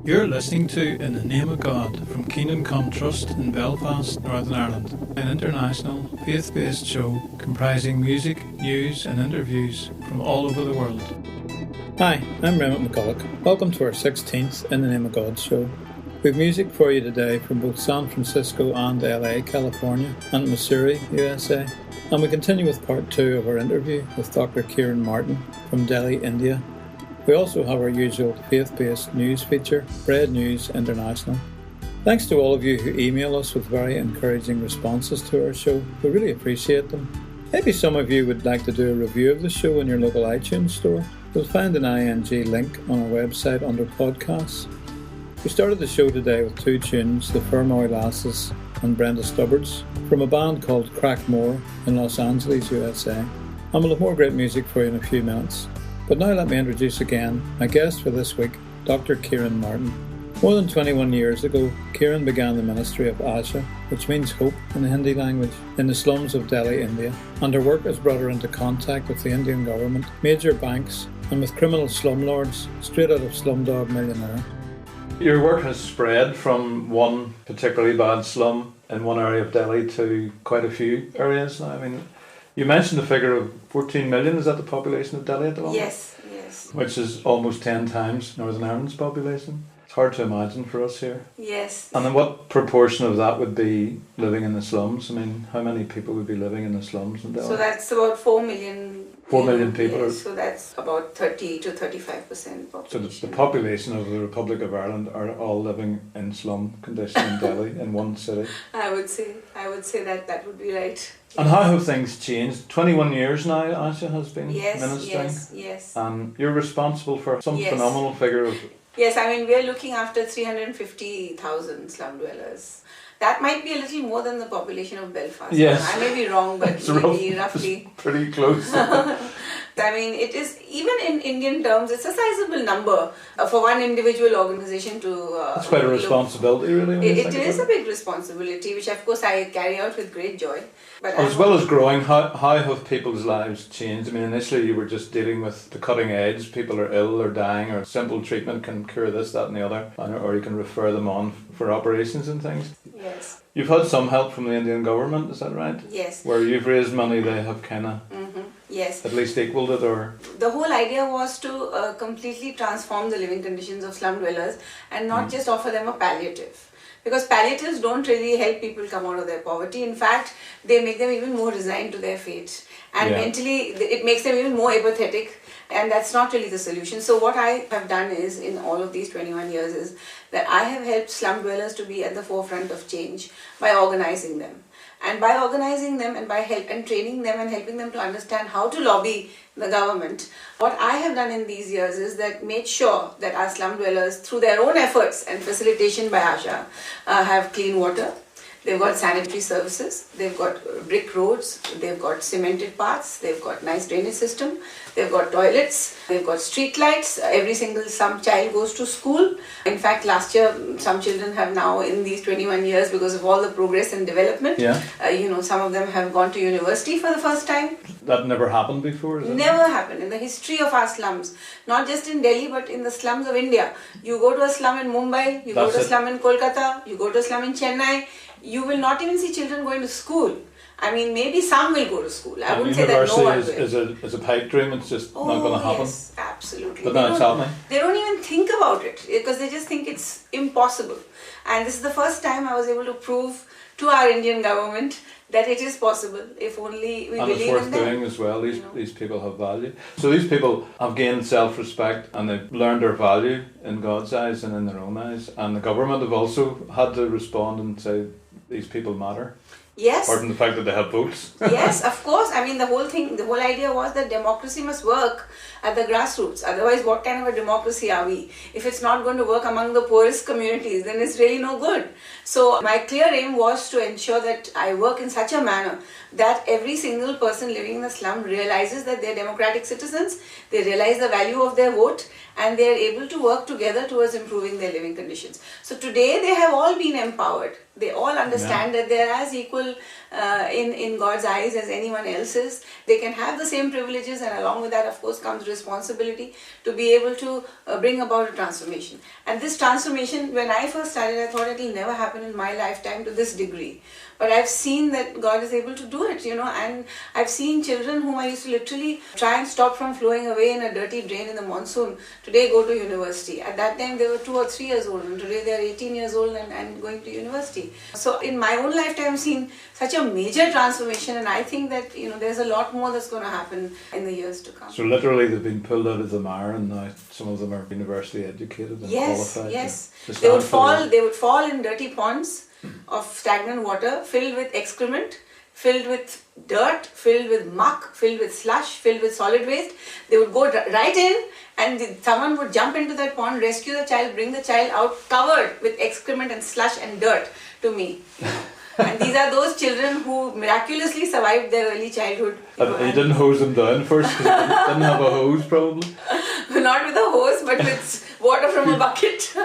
You're listening to In the Name of God from Kingdom Come Trust in Belfast, Northern Ireland, an international faith-based show comprising music, news and interviews from all over the world. Hi, I'm Raymond McCulloch. Welcome to our 16th In the Name of God show. We have music for you today from both San Francisco and LA, California, and Missouri, USA. And we continue with part 2 of our interview with Dr. Kiran Martin from Delhi, India. We also have our usual faith-based news feature, Bread News International. Thanks to all of you who email us with very encouraging responses to our show. We really appreciate them. Maybe some of you would like to do a review of the show in your local iTunes store. You'll find an ING link on our website under podcasts. We started the show today with 2 tunes, the Fermoy Lasses and Brenda Stubberts, from a band called Craicmore in Los Angeles, USA. And we'll have more great music for you in a few minutes. But now let me introduce again my guest for this week, Dr. Kiran Martin. More than 21 years ago, Kiran began the ministry of ASHA, which means hope in the Hindi language, in the slums of Delhi, India, and her work has brought her into contact with the Indian government, major banks, and with criminal slumlords straight out of Slumdog Millionaire. Your work has spread from one particularly bad slum in one area of Delhi to quite a few areas now. I mean, you mentioned the figure of 14 million, is that the population of Delhi at the moment? Yes. Which is almost 10 times Northern Ireland's population. It's hard to imagine for us here. Yes. And then what proportion of that would be living in the slums? I mean, how many people would be living in the slums in Delhi? So that's about 4 million. 4 million people. Yes, so that's about 30 to 35% population. So the population of the Republic of Ireland are all living in slum condition in Delhi, in one city? I would say that would be right. And how have things changed? 21 years now ASHA has been ministering? Yes. And you're responsible for some phenomenal figure of... Yes, I mean, we're looking after 350,000 slum dwellers. That might be a little more than the population of Belfast. Yes. I may be wrong, but maybe roughly. It's pretty close. I mean, it is, even in Indian terms, it's a sizable number for one individual organization to... it's quite a responsibility, really. It is a big responsibility, which of course I carry out with great joy. But as well as growing, how have people's lives changed? I mean, initially you were just dealing with the cutting edge. People are ill or dying, or simple treatment can cure this, that and the other. Or you can refer them on for operations and things. Yes. You've had some help from the Indian government, is that right? Yes. Where you've raised money, they have kind of... Yes. At least equaled it, or... The whole idea was to completely transform the living conditions of slum dwellers and not just offer them a palliative. Because palliatives don't really help people come out of their poverty. In fact, they make them even more resigned to their fate. And mentally, it makes them even more apathetic. And that's not really the solution. So what I have done is, in all of these 21 years, is that I have helped slum dwellers to be at the forefront of change by organizing them. And by organizing them and by training them and helping them to understand how to lobby the government, what I have done in these years is that made sure that our slum dwellers, through their own efforts and facilitation by ASHA, have clean water. They've got sanitary services, they've got brick roads, they've got cemented paths, they've got nice drainage system, they've got toilets, they've got street lights. Every single some child goes to school. In fact, last year some children have now, in these 21 years, because of all the progress and development, some of them have gone to university for the first time. That never happened before, is it? Never happened in the history of our slums. Not just in Delhi, but in the slums of India. You go to a slum in Mumbai, you go to a slum in Kolkata, you go to a slum in Chennai, you will not even see children going to school. I mean, maybe some will go to school. I wouldn't say that no one will. University is a pipe dream, it's just not going to happen. Yes, absolutely. But now it's happening. They don't even think about it because they just think it's impossible. And this is the first time I was able to prove to our Indian government that it is possible if only we believe in them. And it's worth doing as well. These people have value. So these people have gained self-respect and they've learned their value in God's eyes and in their own eyes. And the government have also had to respond and say, these people matter. Yes. Apart from the fact that they have votes. Yes, of course. I mean, the whole idea was that democracy must work at the grassroots. Otherwise, what kind of a democracy are we? If it's not going to work among the poorest communities, then it's really no good. So my clear aim was to ensure that I work in such a manner that every single person living in the slum realizes that they're democratic citizens, they realize the value of their vote, and they're able to work together towards improving their living conditions. So today they have all been empowered They all understand that they're as equal in God's eyes as anyone else is. They can have the same privileges, and along with that, of course, comes responsibility to be able to bring about a transformation. And this transformation, when I first started, I thought it will never happen in my lifetime to this degree. But I've seen that God is able to do it, and I've seen children whom I used to literally try and stop from flowing away in a dirty drain in the monsoon, today go to university. At that time they were 2 or 3 years old, and today they are 18 years old and going to university. So in my own lifetime I've seen such a major transformation, and I think that there's a lot more that's going to happen in the years to come. So literally they've been pulled out of the mire, and now some of them are university educated and qualified. Yes. To They would fall in dirty ponds of stagnant water filled with excrement, filled with dirt, filled with muck, filled with slush, filled with solid waste. They would go right in, and someone would jump into that pond, rescue the child, bring the child out covered with excrement and slush and dirt to me. And these are those children who miraculously survived their early childhood. And you didn't hose them down first because you didn't have a hose, probably? Not with a hose, but with water from a bucket.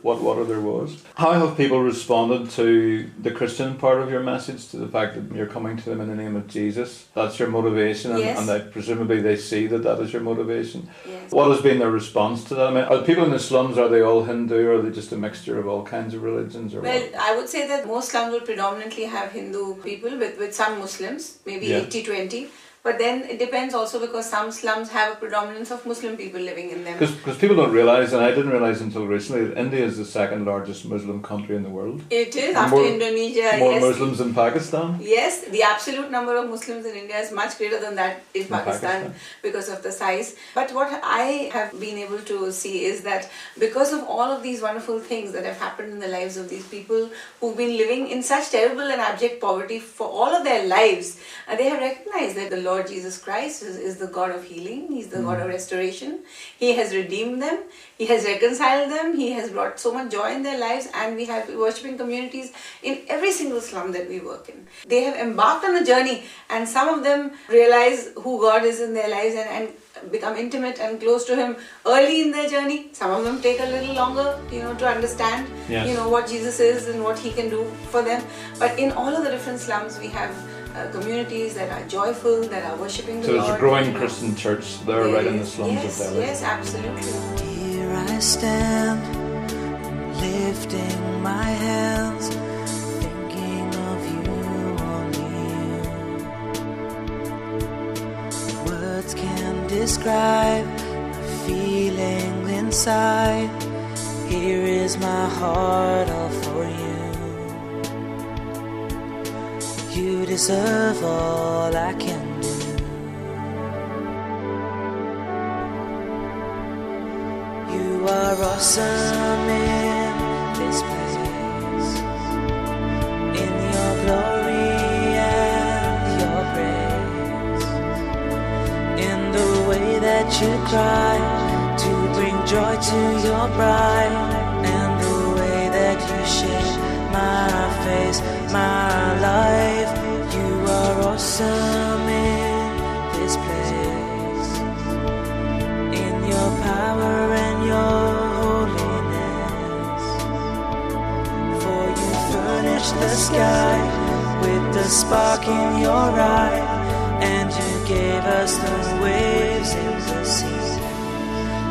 What water there was. How have people responded to the Christian part of your message, to the fact that you're coming to them in the name of Jesus? That's your motivation, and presumably they see that is your motivation. Yes. What has been their response to that? I mean, are people in the slums, are they all Hindu, or are they just a mixture of all kinds of religions? Or well, what? I would say that most slums will predominantly have Hindu people with some Muslims, maybe 80-20. But then it depends also, because some slums have a predominance of Muslim people living in them. Because people don't realise, and I didn't realise until recently, that India is the second largest Muslim country in the world. It is, after Indonesia. More Muslims than Pakistan? Yes, the absolute number of Muslims in India is much greater than that in Pakistan because of the size. But what I have been able to see is that because of all of these wonderful things that have happened in the lives of these people who've been living in such terrible and abject poverty for all of their lives, they have recognized that the Lord Jesus Christ is the God of healing. He's the God of restoration. He has redeemed them. He has reconciled them. He has brought so much joy in their lives, and we have worshipping communities in every single slum that we work in. They have embarked on a journey, and some of them realize who God is in their lives and become intimate and close to Him early in their journey. Some of them take a little longer, to understand, what Jesus is and what He can do for them. But in all of the different slums, we have communities that are joyful, that are worshipping the Lord. So there's a growing Christian church there, right in the slums of Delhi. Yes, absolutely. Here I stand, lifting my hands, thinking of you, only you. Words can't describe the feeling inside. Here is my heart all for you. You deserve all I can do. You are awesome in this place, in your glory and your grace, in the way that you cry to bring joy to your bride, and the way that you shape my face, my life. You are awesome in this place, in your power and your holiness. For you furnish the sky with the spark in your eye, and you gave us the waves in the sea.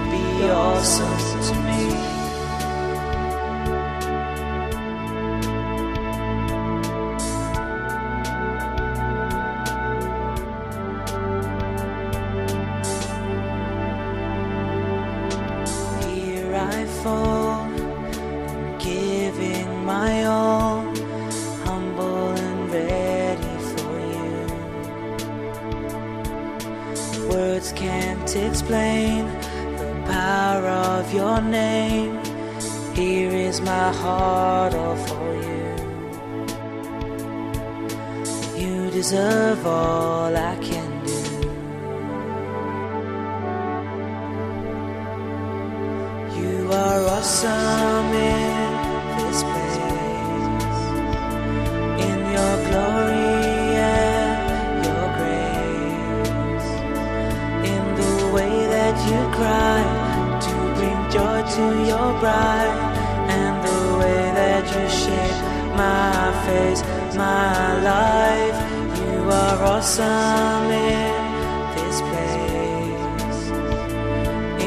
Be awesome to me. Giving my all, humble and ready for you. Words can't explain the power of your name. Here is my heart all for you. You deserve all I can do. You are awesome in this place, in your glory and your grace, in the way that you cry to bring joy to your bride, and the way that you shape my face, my life. You are awesome in this place,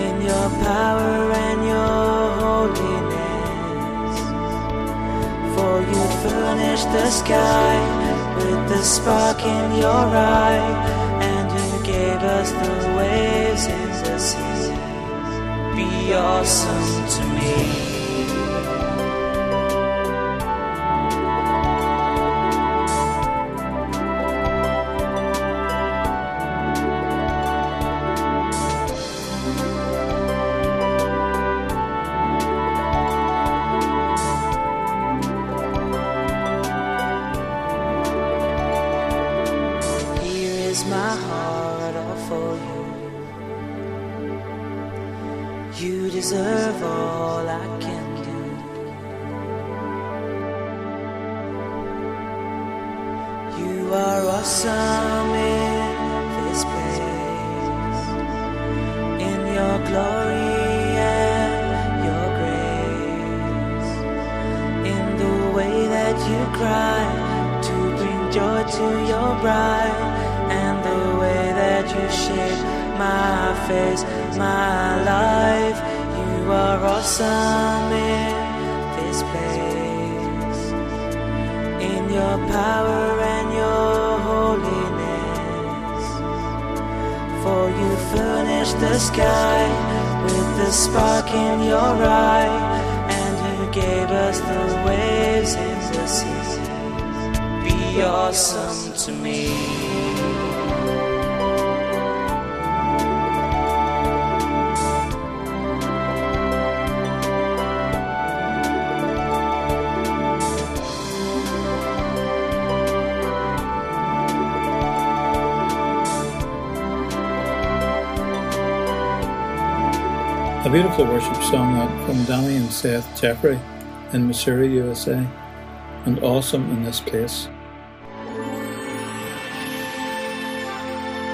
in your power and your holiness. For you furnish the sky with the spark in your eye, and you gave us the waves in the sea. Be awesome to me. My heart all for you. You deserve all I can do. You are awesome in this place, in your glory and your grace, in the way that you cry to bring joy to your bride, and the way that you shape my face, my life. You are awesome in this place, in your power and your holiness. For you furnish the sky with the spark in your eye, and you gave us the waves in the sea. Be awesome to me. A beautiful worship song that from Danny and Seth Jeffery in Missouri, USA, and awesome in this place.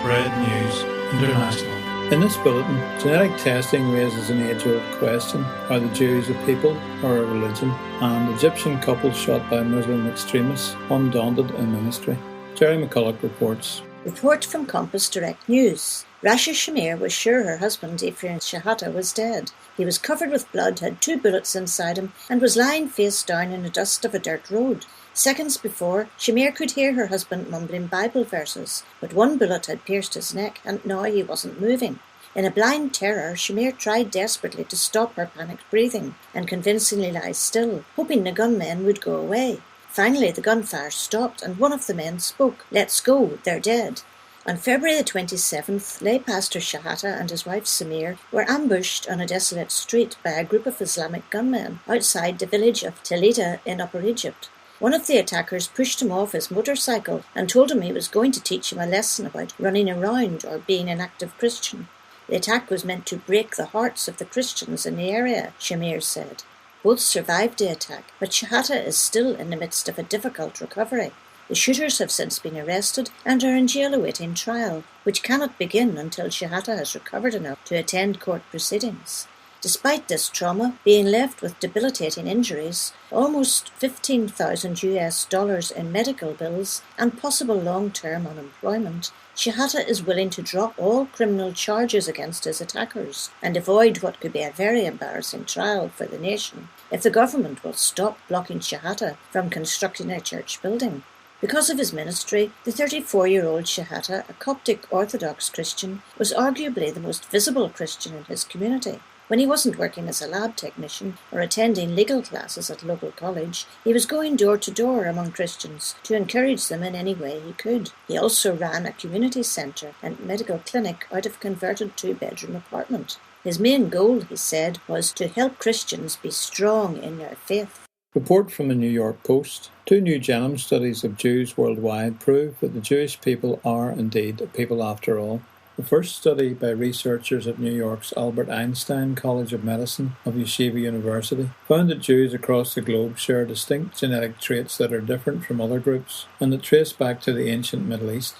Red News International. In this bulletin, genetic testing raises an age-old question: are the Jews a people or a religion? And Egyptian couple shot by Muslim extremists undaunted in ministry. Jerry McCulloch reports. Report from Compass Direct News. Rasha Shamir was sure her husband, Ephraim Shahata, was dead. He was covered with blood, had 2 bullets inside him, and was lying face down in the dust of a dirt road. Seconds before, Shamir could hear her husband mumbling Bible verses, but 1 bullet had pierced his neck, and now he wasn't moving. In a blind terror, Shamir tried desperately to stop her panicked breathing, and convincingly lie still, hoping the gunmen would go away. Finally, the gunfire stopped, and one of the men spoke. "Let's go, they're dead." On February the 27th, lay pastor Shahata and his wife Samir were ambushed on a desolate street by a group of Islamic gunmen outside the village of Telita in Upper Egypt. One of the attackers pushed him off his motorcycle and told him he was going to teach him a lesson about running around or being an active Christian. The attack was meant to break the hearts of the Christians in the area, Shamir said. Both survived the attack, but Shahata is still in the midst of a difficult recovery. The shooters have since been arrested and are in jail awaiting trial, which cannot begin until Shahata has recovered enough to attend court proceedings. Despite this trauma, being left with debilitating injuries, almost $15,000 in medical bills, and possible long-term unemployment, Shahata is willing to drop all criminal charges against his attackers and avoid what could be a very embarrassing trial for the nation if the government will stop blocking Shahata from constructing a church building. Because of his ministry, the 34-year-old Shahata, a Coptic Orthodox Christian, was arguably the most visible Christian in his community. When he wasn't working as a lab technician or attending legal classes at local college, he was going door to door among Christians to encourage them in any way he could. He also ran a community centre and medical clinic out of a converted 2-bedroom apartment. His main goal, he said, was to help Christians be strong in their faith. Report from the New York Post. 2 new genome studies of Jews worldwide prove that the Jewish people are indeed a people after all. The first study by researchers at New York's Albert Einstein College of Medicine of Yeshiva University found that Jews across the globe share distinct genetic traits that are different from other groups and that trace back to the ancient Middle East.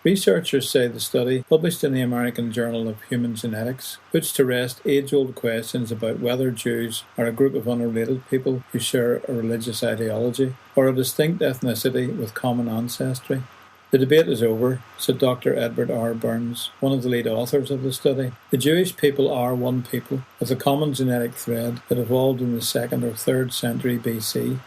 Researchers say the study, published in the American Journal of Human Genetics, puts to rest age-old questions about whether Jews are a group of unrelated people who share a religious ideology, or a distinct ethnicity with common ancestry? The debate is over, said Dr. Edward R. Burns, one of the lead authors of the study. The Jewish people are one people, with a common genetic thread that evolved in the 2nd or 3rd century BC.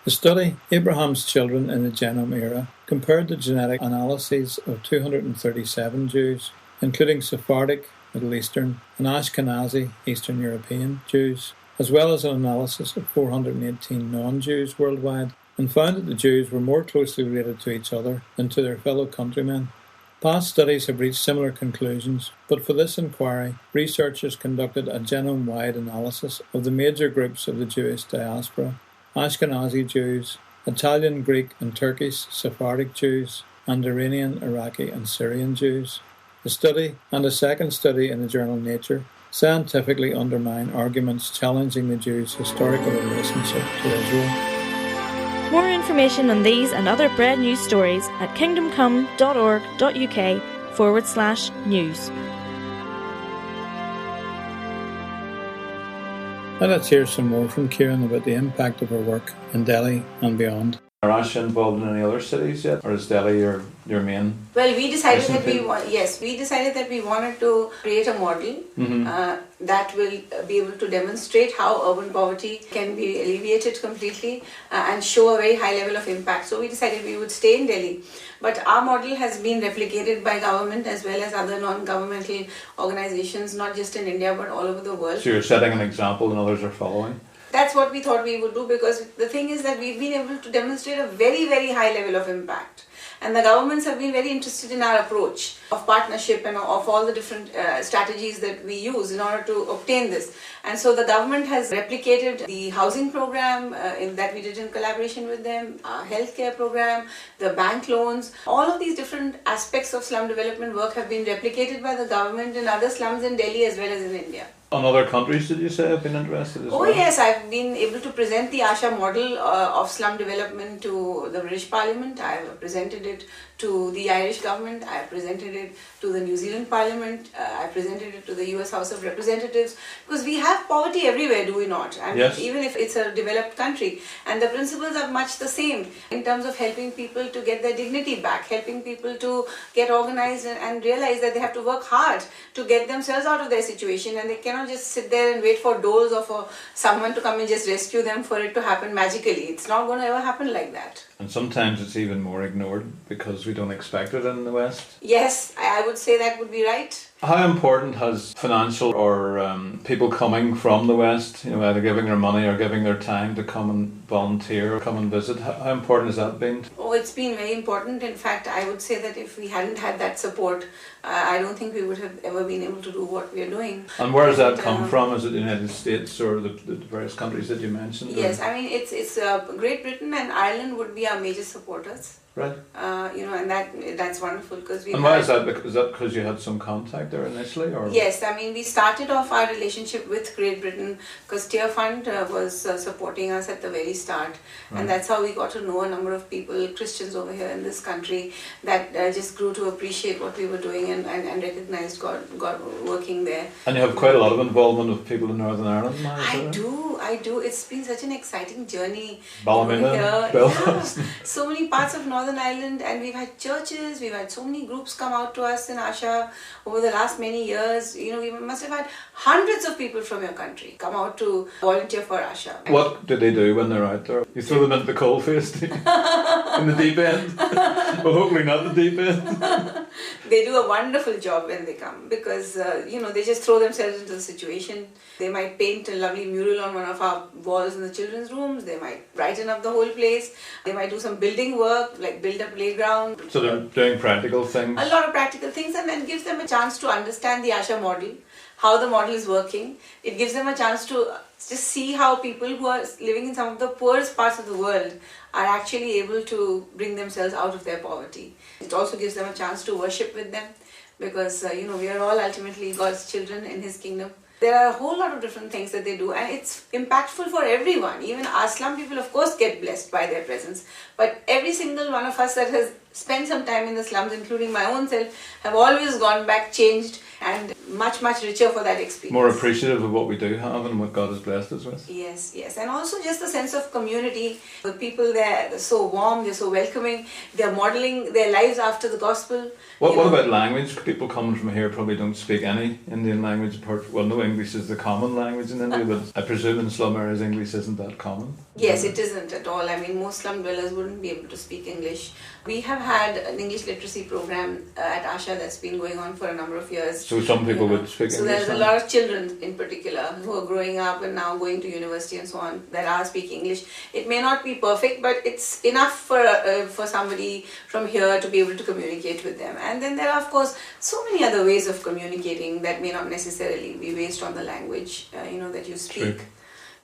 The study, Abraham's Children in the Genome Era, compared the genetic analyses of 237 Jews, including Sephardic, Middle Eastern, and Ashkenazi, Eastern European Jews, as well as an analysis of 418 non-Jews worldwide, and found that the Jews were more closely related to each other than to their fellow countrymen. Past studies have reached similar conclusions, but for this inquiry, researchers conducted a genome-wide analysis of the major groups of the Jewish diaspora: Ashkenazi Jews, Italian, Greek and Turkish Sephardic Jews, and Iranian, Iraqi and Syrian Jews. The study, and a second study in the journal Nature, scientifically undermine arguments challenging the Jews' historical relationship to Israel. More information on these and other Bread News stories at kingdomcome.org.uk/news. Now let's hear some more from Kiran about the impact of her work in Delhi and beyond. Are ASHA involved in any other cities yet, or is Delhi your main? Well, we decided Listen that we wanted to create a model that will be able to demonstrate how urban poverty can be alleviated completely and show a very high level of impact. So we decided we would stay in Delhi. But our model has been replicated by government as well as other non-governmental organizations, not just in India but all over the world. So you're setting an example and others are following? That's what we thought we would do, because the thing is that we've been able to demonstrate a very, very high level of impact. And the governments have been very interested in our approach of partnership and of all the different strategies that we use in order to obtain this. And so the government has replicated the housing program that we did in collaboration with them, our healthcare program, the bank loans. All of these different aspects of slum development work have been replicated by the government in other slums in Delhi as well as in India. On other countries, did you say, have been interested as well? Oh yes, I've been able to present the ASHA model of slum development to the British Parliament. I have presented it to the Irish government. I have presented it to the New Zealand Parliament. I presented it to the US House of Representatives. Because we have poverty everywhere, do we not? And yes. Even if it's a developed country. And the principles are much the same in terms of helping people to get their dignity back, helping people to get organized and realize that they have to work hard to get themselves out of their situation, and they cannot just sit there and wait for doles or for someone to come and just rescue them for it to happen magically. It's not going to ever happen like that. And sometimes it's even more ignored because we don't expect it in the West. Yes, I would say that would be right. How important has financial or people coming from the West, either giving their money or giving their time to come and volunteer or come and visit, how important has that been? Oh, it's been very important. In fact, I would say that if we hadn't had that support, I don't think we would have ever been able to do what we are doing. And where does that come from? Is it the United States or the various countries that you mentioned? Yes, I mean, it's Great Britain and Ireland would be our major supporters. Right. And that's wonderful because we. And why is that? Is that because you had some contact there initially, or? Yes, I mean we started off our relationship with Great Britain because Tear Fund was supporting us at the very start, right. And that's how we got to know a number of people, Christians over here in this country, that just grew to appreciate what we were doing and recognized God working there. And you have quite a lot of involvement with people in Northern Ireland now. I do. It's been such an exciting journey. Ballymena, Belfast. Yeah. So many parts of Northern Ireland, and we've had churches, we've had so many groups come out to us in ASHA over the last many years. We must have had hundreds of people from your country come out to volunteer for ASHA. What do they do when they're out there? You throw them into the coal face in the deep end? Well, hopefully not the deep end. They do a wonderful job when they come because, they just throw themselves into the situation. They might paint a lovely mural on one of our walls in the children's rooms. They might brighten up the whole place. They might do some building work, like build a playground. So they're doing practical things? A lot of practical things, and then gives them a chance to understand the ASHA model, how the model is working. It gives them a chance to just see how people who are living in some of the poorest parts of the world are actually able to bring themselves out of their poverty. It also gives them a chance to worship with them because, we are all ultimately God's children in His kingdom. There are a whole lot of different things that they do, and it's impactful for everyone. Even our slum people, of course, get blessed by their presence. But every single one of us that has spent some time in the slums, including my own self, have always gone back changed and much, much richer for that experience. More appreciative of what we do have and what God has blessed us with. Yes, yes. And also just the sense of community. The people there, they're so warm, they're so welcoming. They're modelling their lives after the gospel. What about language? People coming from here probably don't speak any Indian language. Well, no, English is the common language in India, but I presume in slum areas English isn't that common. Yes, it isn't at all. I mean, most slum dwellers wouldn't be able to speak English. We have had an English literacy program at ASHA that's been going on for a number of years. So some people would speak English. So there's a lot of children in particular who are growing up and now going to university and so on that are speaking English. It may not be perfect, but it's enough for somebody from here to be able to communicate with them. And then there are, of course, so many other ways of communicating that may not necessarily be based on the language that you speak. True.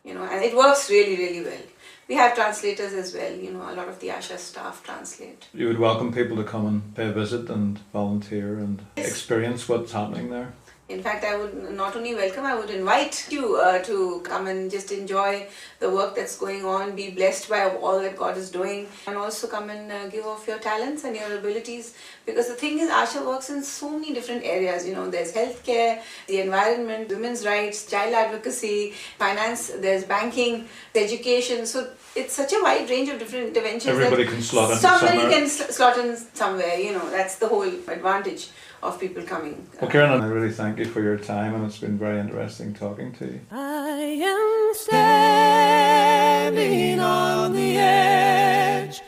And it works really, really well. We have translators as well, a lot of the ASHA staff translate. You would welcome people to come and pay a visit and volunteer and experience what's happening there? In fact, I would not only welcome, I would invite you to come and just enjoy the work that's going on, be blessed by all that God is doing, and also come and give off your talents and your abilities. Because the thing is, ASHA works in so many different areas. There's healthcare, the environment, women's rights, child advocacy, finance, there's banking, education. So it's such a wide range of different interventions. Everybody can slot in somewhere. Somebody can slot in somewhere, that's the whole advantage of people coming. Well, Kiran, I really thank you for your time, and it's been very interesting talking to you. I am standing on the edge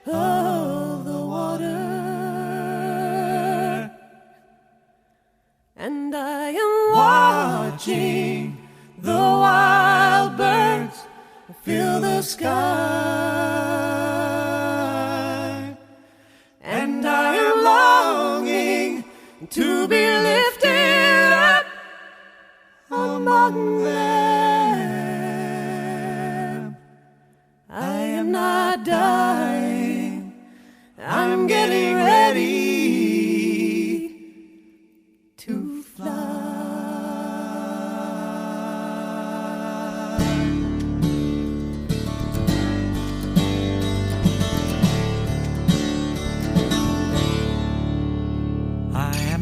of the water, and I am watching the wild birds fill the sky, and I am longing to be lifted up among them. I am not dying, I'm getting ready to fly.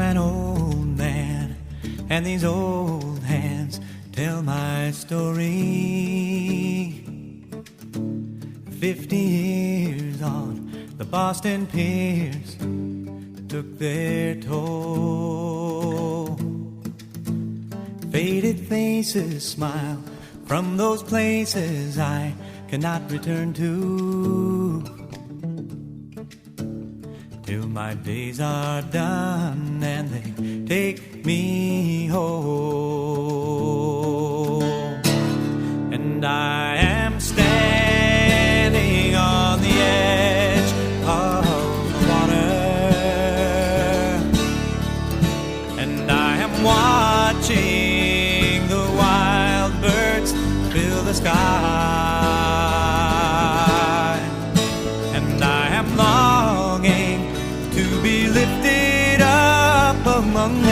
An old man, and these old hands tell my story. 50 years on the Boston piers took their toll. Faded faces smile from those places I cannot return to, till my days are done and they take me home. And I am standing on the edge of the water, and I am watching the wild birds fill the sky, and I am longing to be lifted up among them.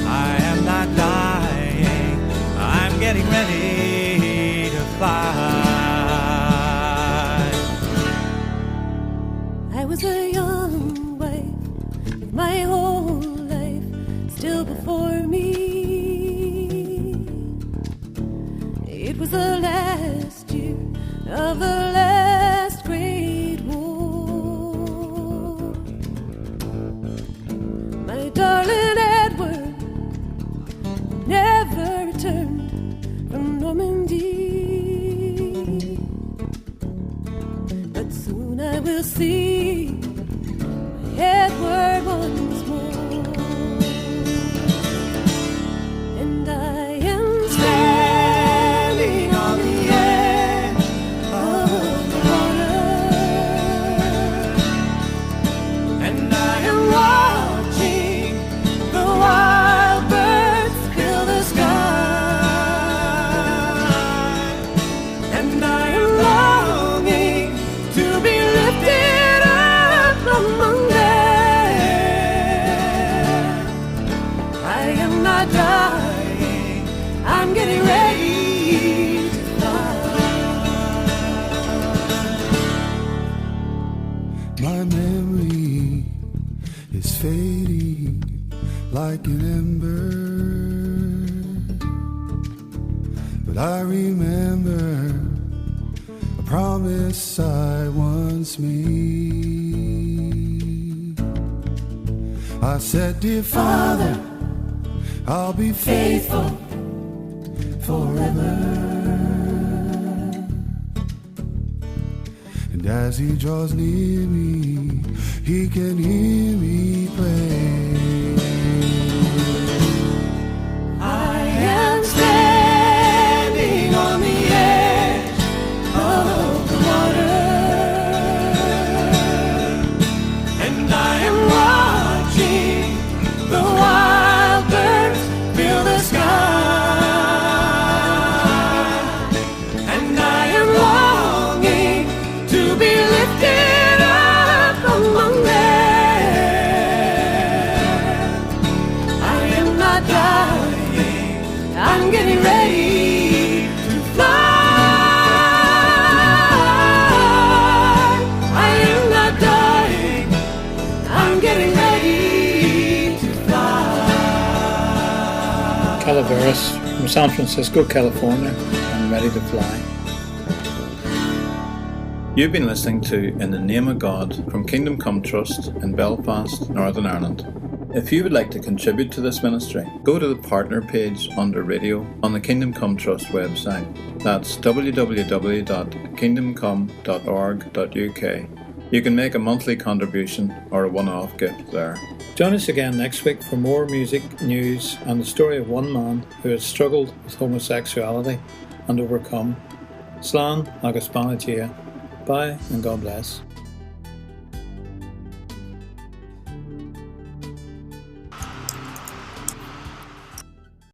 I am not dying, I'm getting ready to fly. I was a young wife with my whole life still before me. It was the last year of the last great war. My darling Edward never returned from Normandy, but soon I will see my Edward once more. And I am standing on the edge of the water, and I am watching the wild birds fill the sky, and I am longing to be lifted up among them. I am not dying, I'm getting ready to fly. My memory is fading like an ember, but I remember a promise I once made. I said, dear Father, I'll be faithful forever. And as he draws near me, he can hear me pray. I am standing on the edge of the water, and I am watching the wild birds fill the sky. I'm getting ready to fly. I am not dying. I'm getting ready to fly. Calaveras from San Francisco, California. I'm ready to fly. You've been listening to In the Name of God from Kingdom Come Trust in Belfast, Northern Ireland. If you would like to contribute to this ministry, go to the partner page under radio on the Kingdom Come Trust website. That's www.kingdomcome.org.uk. You can make a monthly contribution or a one-off gift there. Join us again next week for more music, news, and the story of one man who has struggled with homosexuality and overcome. Slán agus Bye and God bless.